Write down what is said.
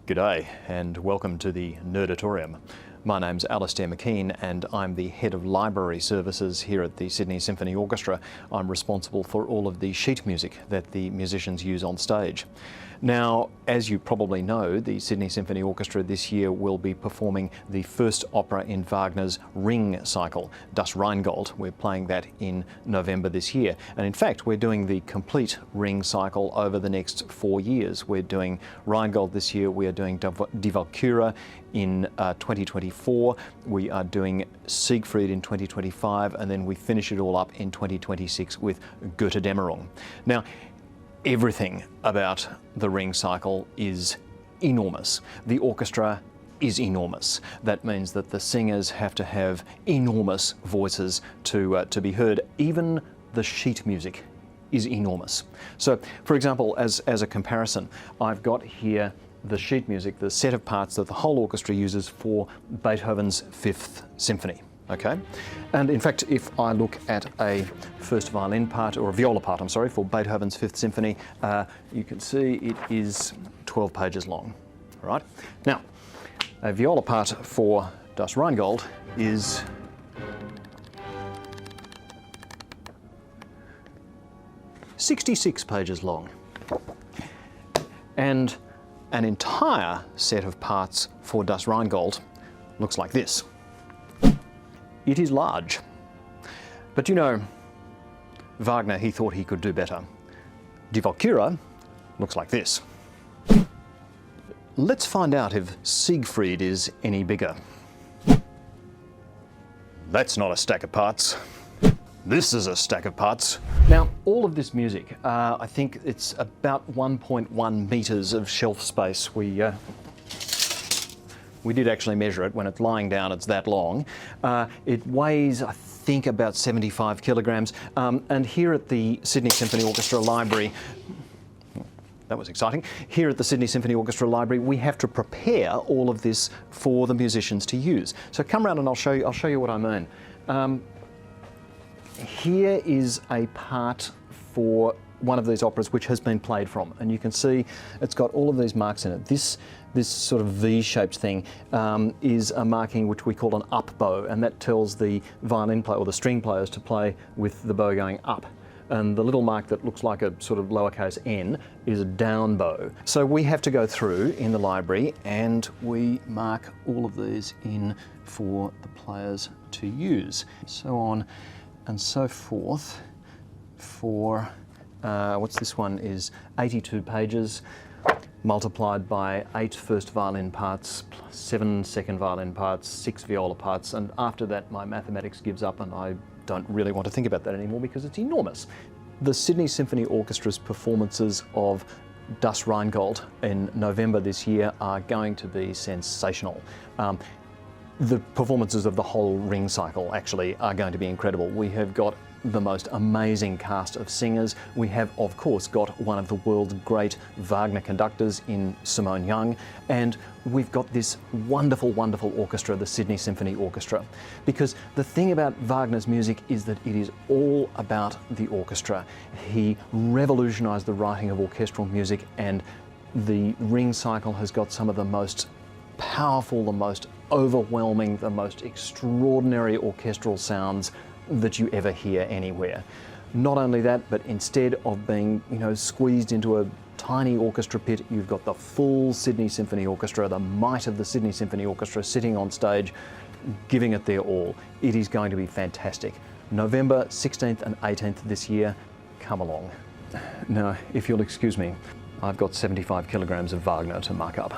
G'day and welcome to the Nerdatorium. My name's Alastair McKean and I'm the Head of Library Services here at the Sydney Symphony Orchestra. I'm responsible for all of the sheet music that the musicians use on stage. Now, as you probably know, the Sydney Symphony Orchestra this year will be performing the first opera in Wagner's Ring cycle, Das Rheingold. We're playing that in November this year. And in fact, we're doing the complete Ring cycle over the next 4 years. We're doing Rheingold this year, we are doing Die Walküre in 2024, we are doing Siegfried in 2025, and then we finish it all up in 2026 with Götterdämmerung. Now, everything about the Ring cycle is enormous. The orchestra is enormous. That means that the singers have to have enormous voices to be heard. Even the sheet music is enormous. So, for example, as a comparison, I've got here the sheet music, the set of parts that the whole orchestra uses for Beethoven's Fifth Symphony. Okay, and in fact, if I look at a first violin part, or a viola part, I'm sorry, for Beethoven's Fifth Symphony, you can see it is 12 pages long. All right, now a viola part for Das Rheingold is 66 pages long, and an entire set of parts for Das Rheingold looks like this. It is large. But you know, Wagner, he thought he could do better. Die Walküre looks like this. Let's find out if Siegfried is any bigger. That's not a stack of parts. This is a stack of parts. Now, all of this music, I think it's about 1.1 meters of shelf space. We did actually measure it. When it's lying down, it's that long. It weighs, I think, about 75 kilograms. And here at the Sydney Symphony Orchestra Library, that was exciting. Here at the Sydney Symphony Orchestra Library, we have to prepare all of this for the musicians to use. So come around and I'll show you what I mean. Here is a part for one of these operas which has been played from, and you can see it's got all of these marks in it. This sort of V-shaped thing is a marking which we call an up bow, and that tells the violin player or the string players to play with the bow going up. And the little mark that looks like a sort of lowercase n is a down bow. So we have to go through in the library and we mark all of these in for the players to use. So on and so forth for what's this one is 82 pages multiplied by 8 first violin parts, plus 7 second violin parts, 6 viola parts, and after that my mathematics gives up and I don't really want to think about that anymore because it's enormous. The Sydney Symphony Orchestra's performances of Das Rheingold in November this year are going to be sensational. The performances of the whole Ring cycle actually are going to be incredible. We have got the most amazing cast of singers. We have, of course, got one of the world's great Wagner conductors in Simone Young, and we've got this wonderful, wonderful orchestra, the Sydney Symphony Orchestra. Because the thing about Wagner's music is that it is all about the orchestra. He revolutionized the writing of orchestral music, and the Ring cycle has got some of the most powerful, the most overwhelming, the most extraordinary orchestral sounds that you ever hear anywhere. Not only that, but instead of being, squeezed into a tiny orchestra pit, you've got the full Sydney Symphony Orchestra, the might of the Sydney Symphony Orchestra sitting on stage, giving it their all. It is going to be fantastic. November 16th and 18th this year, come along. Now, if you'll excuse me, I've got 75 kilograms of Wagner to mark up.